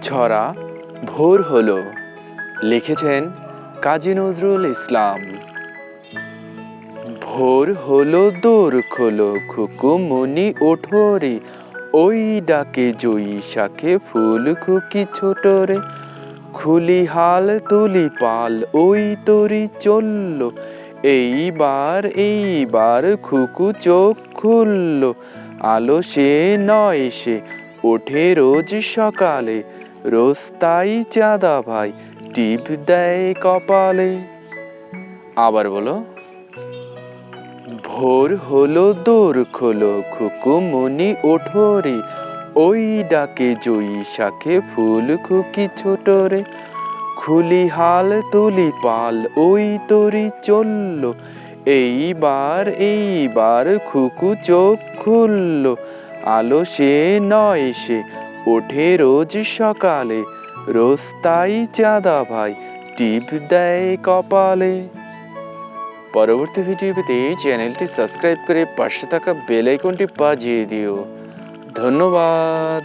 ছড়া ভোর হলো, লিখেছেন কাজী নজরুল ইসলাম। ভোর হলো দোর খোলো খুকুমনি ওঠো রে, ওই ডাকে জয়ী শাখে ফুল খুকি ছোট রে। খুলি হাল তুলি পাল ওই তরি চলল, এইবার খুকু চোখ খুলল। আলো সে নয় সে ওঠে রোজ সকালে, রোজ তাই চাঁদা ভাই টিপ দেয় কপালে। আবার বলো। ভোর হলো দোর খোলো খুকুমনি ওঠো রে, ওই ডাকে জয়ী শাখে ফুল খুকি ছোট রে। খুলি হাল তুলি পাল ওই তরি চলল, এইবার খুকু চোখ খুলল। আলো সে নয় সে ওঠে রোজ সকালে, রোজ তাই চাঁদা ভাই টিপ দেয় কপালে। পরবর্তী ভিডিও পেতে চ্যানেলটি সাবস্ক্রাইব করে পাশে থাকা বেল আইকনটি বাজিয়ে দিও। ধন্যবাদ।